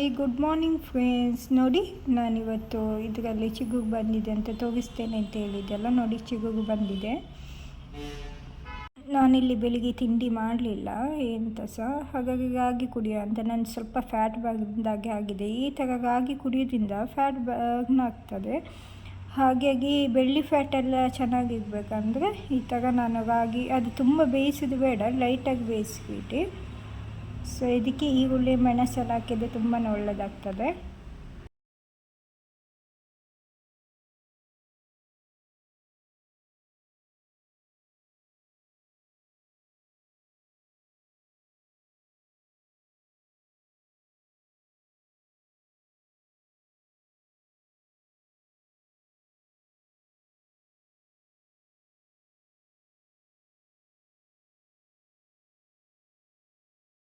Hi good morning friends. ನೋಡಿ ನಾನಿವತ್ತು ಇದರಲ್ಲಿ ಚಿಗುರು ಬಂದಿದೆ ಅಂತ ತೋರಿಸ್ತೇನೆ ಅಂತ ಹೇಳಿದ್ದೆಲ್ಲ. ನೋಡಿ ಚಿಗುರು ಬಂದಿದೆ. ನಾನಿಲ್ಲಿ ಬೆಳಿಗ್ಗೆ ತಿಂಡಿ ಮಾಡಲಿಲ್ಲ ಎಂತ ಸಹ, ಹಾಗಾಗಿ ರಾಗಿ ಕುಡಿಯೋ ಅಂತ. ನಾನು ಸ್ವಲ್ಪ ಫ್ಯಾಟ್ ಬಂದಾಗೆ ಆಗಿದೆ. ಈ ಥರ ರಾಗಿ ಕುಡಿಯೋದ್ರಿಂದ ಫ್ಯಾಟ್ ಬರ್ನ್ ಆಗ್ತದೆ. ಹಾಗಾಗಿ ಬೆಳ್ಳಿ ಫ್ಯಾಟೆಲ್ಲ ಚೆನ್ನಾಗಿರ್ಬೇಕಂದ್ರೆ ಈ ಥರ ನಾನು ರಾಗಿ, ಅದು ತುಂಬ ಬೇಯಿಸೋದು ಬೇಡ, ಲೈಟಾಗಿ ಬೇಯಿಸ್ಬಿಟ್ಟು ಸೊ ಇದಕ್ಕೆ ಈರುಳ್ಳಿ ಮೆಣಸೆಲ್ಲ ಹಾಕಿದರೆ ತುಂಬಾ ಒಳ್ಳೆಯದಾಗ್ತದೆ.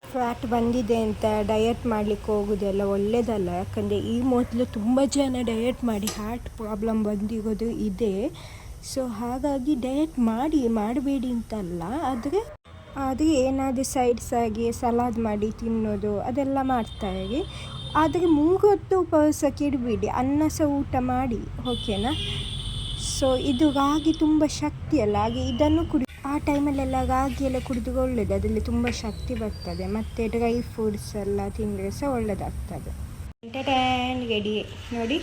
ಫ್ಯಾಟ್ ಬಂದಿದೆ ಅಂತ ಡಯಟ್ ಮಾಡಲಿಕ್ಕೆ ಹೋಗೋದೆಲ್ಲ ಒಳ್ಳೆಯದಲ್ಲ. ಯಾಕಂದರೆ ಈ ಮೊದಲು ತುಂಬ ಜನ ಡಯಟ್ ಮಾಡಿ ಹಾರ್ಟ್ ಪ್ರಾಬ್ಲಮ್ ಬಂದಿರೋದು ಇದೆ. ಸೊ ಹಾಗಾಗಿ ಡಯಟ್ ಮಾಡಬೇಡಿ ಅಂತಲ್ಲ, ಆದರೆ ಏನಾದರೂ ಸೈಡ್ಸ್ ಆಗಿ ಸಲಾಡ್ ಮಾಡಿ ತಿನ್ನೋದು ಅದೆಲ್ಲ ಮಾಡ್ತಾಯಿರಿ. ಆದರೆ 3 ಹೊತ್ತು ಉಪವಾಸಕ್ಕೆ ಇಡಬೇಡಿ, ಅನ್ನ ಸಹ ಊಟ ಮಾಡಿ, ಓಕೆನಾ. ಸೊ ಇದು ರಾಗಿ ತುಂಬ ಶಕ್ತಿ ಅಲ್ಲ, ಹಾಗೆ ಇದನ್ನು ಆ ಟೈಮಲ್ಲೆಲ್ಲ ರಾಗಿ ಎಲ್ಲ ಕುಡಿದ್ರೆ ಒಳ್ಳೆಯದು, ಅದರಲ್ಲಿ ತುಂಬ ಶಕ್ತಿ ಬರ್ತದೆ. ಮತ್ತು ಡ್ರೈ ಫ್ರೂಟ್ಸ್ ಎಲ್ಲ ತಿಂದರೆ ಸಹ ಒಳ್ಳೆಯದಾಗ್ತದೆ. ರೆಡಿ ನೋಡಿ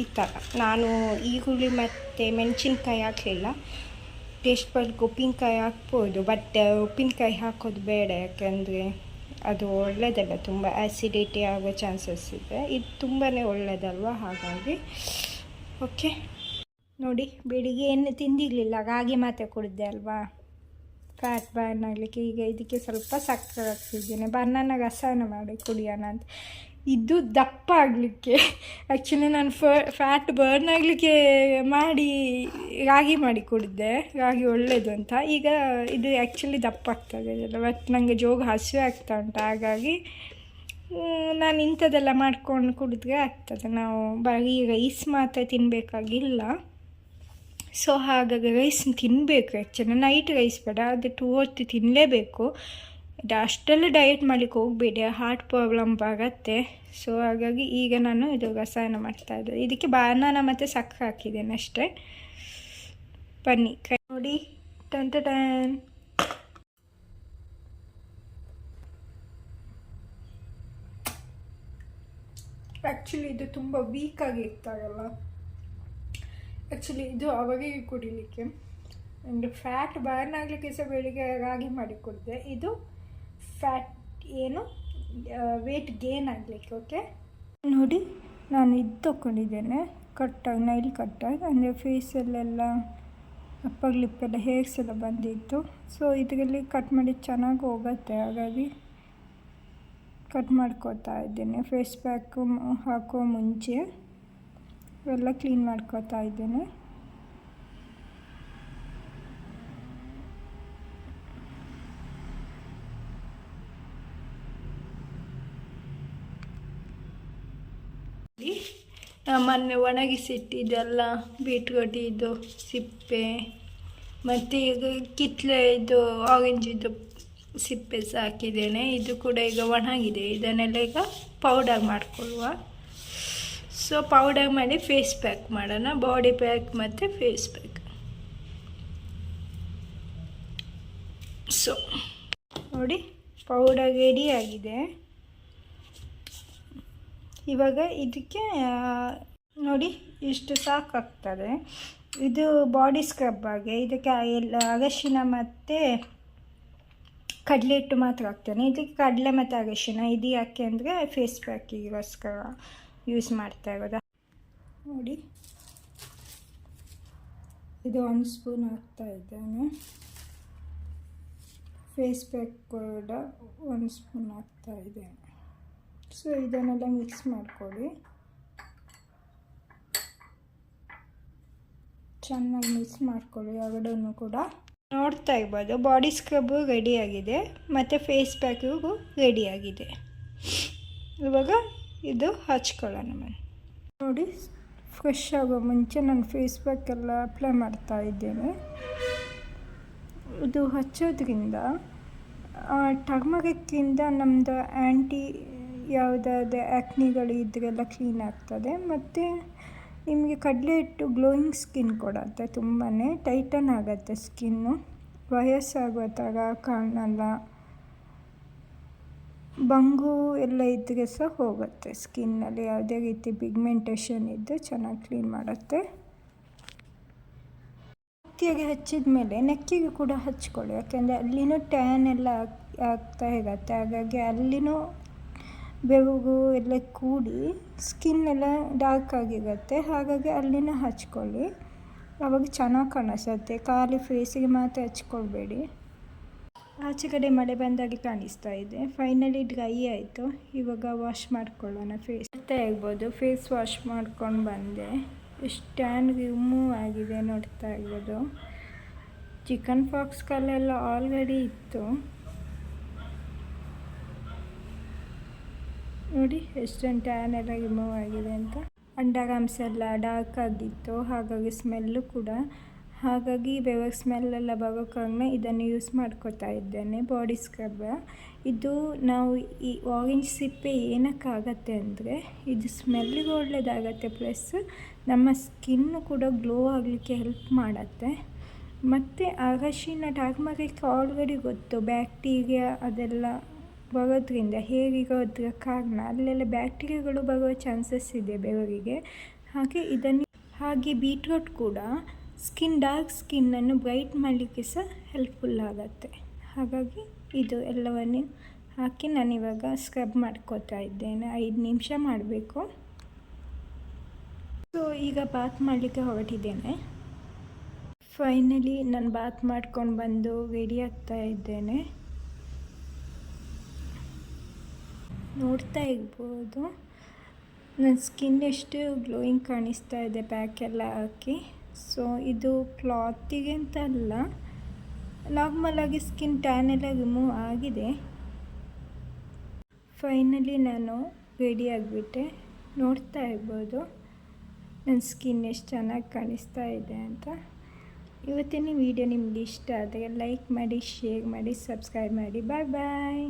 ಈ ಥರ. ನಾನು ಈರುಳ್ಳಿ ಮತ್ತು ಮೆಣಸಿನ್ಕಾಯಿ ಹಾಕಲಿಲ್ಲ. ಟೇಸ್ಟ್ ಬದಲು ಉಪ್ಪಿನಕಾಯಿ ಹಾಕ್ಬೋದು, ಬಟ್ ಉಪ್ಪಿನಕಾಯಿ ಹಾಕೋದು ಬೇಡ, ಯಾಕೆಂದರೆ ಅದು ಒಳ್ಳೆಯದಲ್ಲ, ತುಂಬ ಆ್ಯಸಿಡಿಟಿ ಆಗೋ ಚಾನ್ಸಸ್ ಇದೆ. ಇದು ತುಂಬಾ ಒಳ್ಳೆಯದಲ್ವ, ಹಾಗಾಗಿ ಓಕೆ. ನೋಡಿ ಬೆಳಿಗ್ಗೆ ಏನು ತಿಂದಿರಲಿಲ್ಲ, ರಾಗಿ ಮಾತ್ರ ಕುಡಿದೆ ಅಲ್ವಾ, ಫ್ಯಾಟ್ ಬರ್ನ್ ಆಗಲಿಕ್ಕೆ. ಈಗ ಇದಕ್ಕೆ ಸ್ವಲ್ಪ ಸಕ್ಕರೆ ಹಾಕ್ತಿದ್ದೇನೆ. ಬನಾನ ರಸನ ಮಾಡಿ ಕುಡಿಯೋಣ ಅಂತ. ಇದು ದಪ್ಪ ಆಗಲಿಕ್ಕೆ, ಆ್ಯಕ್ಚುಲಿ ನಾನು ಫ್ಯಾಟ್ ಬರ್ನ್ ಆಗಲಿಕ್ಕೆ ಮಾಡಿ ರಾಗಿ ಮಾಡಿ ಕುಡಿದೆ, ರಾಗಿ ಒಳ್ಳೆಯದು ಅಂತ. ಈಗ ಇದು ಆ್ಯಕ್ಚುಲಿ ದಪ್ಪ ಆಗ್ತದೆ ಇದೆಲ್ಲ, ಬಟ್ ನನಗೆ ಜೋಗ ಹಸಿವೆ ಆಗ್ತಾ ಉಂಟು, ಹಾಗಾಗಿ ನಾನು ಇಂಥದ್ದೆಲ್ಲ ಮಾಡ್ಕೊಂಡು ಕುಡಿದ್ರೆ ಆಗ್ತದೆ. ನಾವು ಬರೀ ರೈಸ್ ಮಾತ್ರ ತಿನ್ನಬೇಕಾಗಿಲ್ಲ. ಸೊ ಹಾಗಾಗಿ ರೈಸ್ ತಿನ್ನಬೇಕು. ಆ್ಯಕ್ಚುಲಿ ನೈಟ್ ರೈಸ್ ಬೇಡ, ಅದು 2 ಹೊತ್ತು ತಿನ್ನಲೇಬೇಕು. ಅಷ್ಟೆಲ್ಲ ಡಯಟ್ ಮಾಡಲಿಕ್ಕೆ ಹೋಗಬೇಡಿ, ಹಾರ್ಟ್ ಪ್ರಾಬ್ಲಮ್ ಬರುತ್ತೆ. ಸೊ ಹಾಗಾಗಿ ಈಗ ನಾನು ಇದು ರಸಾಯನ ಮಾಡ್ತಾಯಿದ್ದೆ. ಇದಕ್ಕೆ ಬನಾನ ಮತ್ತು ಸಕ್ಕರೆ ಹಾಕಿದ್ದೇನೆ ಅಷ್ಟೇ. ಬನ್ನಿ ನೋಡಿ, ಟನ್. ಆ್ಯಕ್ಚುಲಿ ಇದು ತುಂಬ ವೀಕಾಗಿರ್ತಾರಲ್ಲ, ಆ್ಯಕ್ಚುಲಿ ಇದು ಅವರಿಗೆ ಕುಡಿಲಿಕ್ಕೆ. ಅಂದರೆ ಫ್ಯಾಟ್ ಬರ್ನ್ ಆಗಲಿಕ್ಕೆ ಸಹ ಬೆಳಿಗ್ಗೆ ರಾಗಿ ಮಾಡಿ ಕುಡಿದೆ. ಇದು ಫ್ಯಾಟ್ ವೇಟ್ ಗೇನ್ ಆಗಲಿಕ್ಕೆ. ಓಕೆ ನೋಡಿ, ನಾನು ಇದು ತೊಗೊಂಡಿದ್ದೇನೆ ಕಟ್ಟಾಗಿ, ನೈಲ್ ಕಟ್ಟಾಗಿ, ಅಂದರೆ ಫೇಸಲ್ಲೆಲ್ಲ ಅಪ್ಪರ್ ಲಿಪ್ಪೆಲ್ಲ ಹೇರ್ಸ್ ಎಲ್ಲ ಬಂದಿತ್ತು. ಸೊ ಇದರಲ್ಲಿ ಕಟ್ ಮಾಡಿ ಚೆನ್ನಾಗಿ ಹೋಗುತ್ತೆ, ಹಾಗಾಗಿ ಕಟ್ ಮಾಡ್ಕೋತಾ ಇದ್ದೇನೆ. ಫೇಸ್ ಪ್ಯಾಕು ಹಾಕೋ ಮುಂಚೆ ಎಲ್ಲ ಕ್ಲೀನ್ ಮಾಡ್ಕೋತಾ ಇದ್ದೇನೆ. ಮೊನ್ನೆ ಒಣಗಿಸಿಟ್ಟಿದ್ದೆಲ್ಲ ಬೀಟ್ರೋಟ್ ಇದು ಸಿಪ್ಪೆ, ಮತ್ತು ಈಗ ಕಿತ್ತಲೆ ಇದು ಆರೆಂಜಿದ್ದು ಸಿಪ್ಪೆ ಸಹ ಹಾಕಿದ್ದೇನೆ. ಇದು ಕೂಡ ಈಗ ಒಣಗಿದೆ. ಇದನ್ನೆಲ್ಲ ಈಗ ಪೌಡರ್ ಮಾಡಿಕೊಳ್ಳುವ. ಸೊ ಪೌಡರ್ ಮಾಡಿ ಫೇಸ್ ಪ್ಯಾಕ್ ಮಾಡೋಣ, ಬಾಡಿ ಪ್ಯಾಕ್ ಮತ್ತು ಫೇಸ್ ಪ್ಯಾಕ್. ಸೊ ನೋಡಿ ಪೌಡರ್ ರೆಡಿ ಆಗಿದೆ. ಇವಾಗ ಇದಕ್ಕೆ ನೋಡಿ ಇಷ್ಟು ಸಾಕಾಗ್ತದೆ. ಇದು ಬಾಡಿ ಸ್ಕ್ರಬ್ ಆಗಿ. ಇದಕ್ಕೆ ಎಲ್ಲ ಅರಶಿನ ಮತ್ತು ಕಡಲೆ ಹಿಟ್ಟು ಮಾತ್ರ ಹಾಕ್ತೇನೆ. ಇದಕ್ಕೆ ಕಡಲೆ ಮತ್ತು ಅರಶಿನ ಇದು ಯಾಕೆ ಅಂದರೆ ಫೇಸ್ ಪ್ಯಾಕಿಗೋಸ್ಕರ ಯೂಸ್ ಮಾಡ್ತಾ ಇರೋದು. ನೋಡಿ ಇದು 1 ಸ್ಪೂನ್ ಹಾಕ್ತಾ ಇದ್ದೇನೆ. ಫೇಸ್ ಪ್ಯಾಕ್ ಕೂಡ 1 ಸ್ಪೂನ್ ಹಾಕ್ತಾ ಇದ್ದೇನೆ. ಸೊ ಇದನ್ನೆಲ್ಲ ಮಿಕ್ಸ್ ಮಾಡ್ಕೊಳ್ಳಿ, ಚೆನ್ನಾಗಿ ಮಿಕ್ಸ್ ಮಾಡ್ಕೊಳ್ಳಿ ಎರಡನ್ನೂ ಕೂಡ. ನೋಡ್ತಾ ಇರ್ಬೋದು ಬಾಡಿ ಸ್ಕ್ರಬ್ಬು ರೆಡಿಯಾಗಿದೆ ಮತ್ತು ಫೇಸ್ ಪ್ಯಾಕಿಗೂ ರೆಡಿಯಾಗಿದೆ. ಇವಾಗ ಇದು ಹಚ್ಕೊಳ್ಳೋಣ. ನೋಡಿ ಫ್ರೆಶ್ ಆಗೋ ಮುಂಚೆ ನಾನು ಫೇಸ್ ಪ್ಯಾಕೆಲ್ಲ ಅಪ್ಲೈ ಮಾಡ್ತಾ ಇದ್ದೇನೆ. ಇದು ಹಚ್ಚೋದ್ರಿಂದ ಟರ್ಮರಿಕ್ಕಿಂದ ನಮ್ಮದು ಯಾವುದಾದ್ರೂ ಆ್ಯಕ್ನಿಗಳು ಇದ್ರೆಲ್ಲ ಕ್ಲೀನ್ ಆಗ್ತದೆ. ಮತ್ತು ನಿಮಗೆ ಕಡಲೆ ಹಿಟ್ಟು ಗ್ಲೋಯಿಂಗ್ ಸ್ಕಿನ್ ಕೊಡುತ್ತೆ, ತುಂಬಾ ಟೈಟನ್ ಆಗುತ್ತೆ ಸ್ಕಿನ್ನು, ವಯಸ್ಸಾಗೋ ಥರ ಕಾಣಲ್ಲ, ಬಂಗು ಎಲ್ಲ ಇದ್ದರೆ ಸಹ ಹೋಗುತ್ತೆ ಸ್ಕಿನ್ನಲ್ಲಿ. ಯಾವುದೇ ರೀತಿ ಪಿಗ್ಮೆಂಟೇಷನ್ ಇದ್ದು ಚೆನ್ನಾಗಿ ಕ್ಲೀನ್ ಮಾಡುತ್ತೆ. ನೆಕ್ಕಿಗೆ ಹಚ್ಚಿದ ಮೇಲೆ ನೆಕ್ಕಿಗೆ ಕೂಡ ಹಚ್ಕೊಳ್ಳಿ, ಯಾಕೆಂದರೆ ಅಲ್ಲಿನೂ ಟ್ಯಾನ್ ಎಲ್ಲ ಆಗ್ತಾ ಇರುತ್ತೆ. ಹಾಗಾಗಿ ಅಲ್ಲಿನೂ ಬೆವರು ಎಲ್ಲ ಕೂಡಿ ಸ್ಕಿನ್ ಎಲ್ಲ ಡಾರ್ಕ್ ಆಗಿರುತ್ತೆ. ಹಾಗಾಗಿ ಅಲ್ಲಿನೂ ಹಚ್ಕೊಳ್ಳಿ, ಅವಾಗ ಚೆನ್ನಾಗಿ ಕಾಣಿಸುತ್ತೆ. ಖಾಲಿ ಫೇಸಿಗೆ ಮಾತ್ರ ಹಚ್ಕೊಳ್ಬೇಡಿ. ಆಚೆ ಕಡೆ ಮಳೆ ಬಂದಾಗೆ ಕಾಣಿಸ್ತಾ ಇದೆ. ಫೈನಲಿ ಡ್ರೈ ಆಯಿತು. ಇವಾಗ ವಾಶ್ ಮಾಡ್ಕೊಳ್ಳೋಣ ಫೇಸ್. ನೋಡ್ತಾ ಇರ್ಬೋದು, ಫೇಸ್ ವಾಶ್ ಮಾಡ್ಕೊಂಡು ಬಂದೆ. ಎಷ್ಟು ಟ್ಯಾನ್ ರಿಮೂವ್ ಆಗಿದೆ ನೋಡ್ತಾ ಇರ್ಬೋದು. ಚಿಕನ್ ಪಾಕ್ಸ್ ಕಲ್ಲೆಲ್ಲ ಆಲ್ರೆಡಿ ಇತ್ತು ನೋಡಿ, ಎಷ್ಟೊಂದು ಟ್ಯಾನ್ ಎಲ್ಲ ರಿಮೂವ್ ಆಗಿದೆ ಅಂತ. ಅಂಡರ್ ಆರ್ಮ್ಸ್ ಎಲ್ಲ ಡಾರ್ಕ್ ಆಗಿತ್ತು, ಹಾಗಾಗಿ ಸ್ಮೆಲ್ಲು ಕೂಡ, ಹಾಗಾಗಿ ಬೆವರ್ ಸ್ಮೆಲ್ಲೆಲ್ಲ ಬರೋ ಕಾರಣ ಇದನ್ನು ಯೂಸ್ ಮಾಡ್ಕೋತಾ ಇದ್ದೇನೆ, ಬಾಡಿ ಸ್ಕ್ರಬ್. ಇದು ನಾವು ಈ ಆರೆಂಜ್ ಸಿಪ್ಪೆ ಏನಕ್ಕಾಗತ್ತೆ ಅಂದರೆ ಇದು ಸ್ಮೆಲ್ಲಿಗೆ ಒಳ್ಳೆಯದಾಗತ್ತೆ, ಪ್ಲಸ್ ನಮ್ಮ ಸ್ಕಿನ್ನು ಕೂಡ ಗ್ಲೋ ಆಗಲಿಕ್ಕೆ ಹೆಲ್ಪ್ ಮಾಡುತ್ತೆ. ಮತ್ತು ಅರಶಿನ, ಟರ್ಮರಿಕ್ ಆಲ್ರೆಡಿ ಗೊತ್ತು, ಬ್ಯಾಕ್ಟೀರಿಯಾ ಅದೆಲ್ಲ ಬರೋದ್ರಿಂದ, ಹೇರಿರೋದ್ರ ಕಾರಣ ಅಲ್ಲೆಲ್ಲ ಬ್ಯಾಕ್ಟೀರಿಯಾಗಳು ಬರುವ ಚಾನ್ಸಸ್ ಇದೆ ಬೆವರಿಗೆ. ಹಾಗೆ ಬೀಟ್ರೂಟ್ ಕೂಡ ಡಾರ್ಕ್ ಸ್ಕಿನ್ನನ್ನು ಬ್ರೈಟ್ ಮಾಡಲಿಕ್ಕೆ ಸಹ ಹೆಲ್ಪ್ಫುಲ್ ಆಗುತ್ತೆ. ಹಾಗಾಗಿ ಇದು ಎಲ್ಲವನ್ನು ಹಾಕಿ ನಾನಿವಾಗ ಸ್ಕ್ರಬ್ ಮಾಡ್ಕೋತಾ ಇದ್ದೇನೆ. 5 ನಿಮಿಷ ಮಾಡಬೇಕು. ಸೊ ಈಗ ಬಾತ್ ಮಾಡಲಿಕ್ಕೆ ಹೊರಟಿದ್ದೇನೆ. ಫೈನಲಿ ನಾನು ಬಾತ್ ಮಾಡ್ಕೊಂಡು ಬಂದು ರೆಡಿ ಆಗ್ತಾ ಇದ್ದೇನೆ. ನೋಡ್ತಾ ಇರ್ಬೋದು ನನ್ನ ಸ್ಕಿನ್ ಎಷ್ಟು ಗ್ಲೋಯಿಂಗ್ ಕಾಣಿಸ್ತಾ ಇದೆ ಪ್ಯಾಕ್ ಎಲ್ಲ ಹಾಕಿ. ಸೊ ಇದು ಕ್ಲಾತಿಗೆ ಅಂತ ಅಲ್ಲ, ನಾರ್ಮಲಾಗಿ ಸ್ಕಿನ್ ಟ್ಯಾನ್ ಎಲ್ಲ ರಿಮೂವ್ ಆಗಿದೆ. ಫೈನಲಿ ನಾನು ರೆಡಿ ಆಗಿಬಿಟ್ಟೆ. ನೋಡ್ತಾ ಇರ್ಬೋದು ನನ್ನ ಸ್ಕಿನ್ ಎಷ್ಟು ಚೆನ್ನಾಗಿ ಕಾಣಿಸ್ತಾ ಇದೆ ಅಂತ. ಇವತ್ತಿನ ವಿಡಿಯೋ ನಿಮಗೆ ಇಷ್ಟ ಆದರೆ ಲೈಕ್ ಮಾಡಿ, ಶೇರ್ ಮಾಡಿ, ಸಬ್ಸ್ಕ್ರೈಬ್ ಮಾಡಿ. ಬಾಯ್ ಬಾಯ್.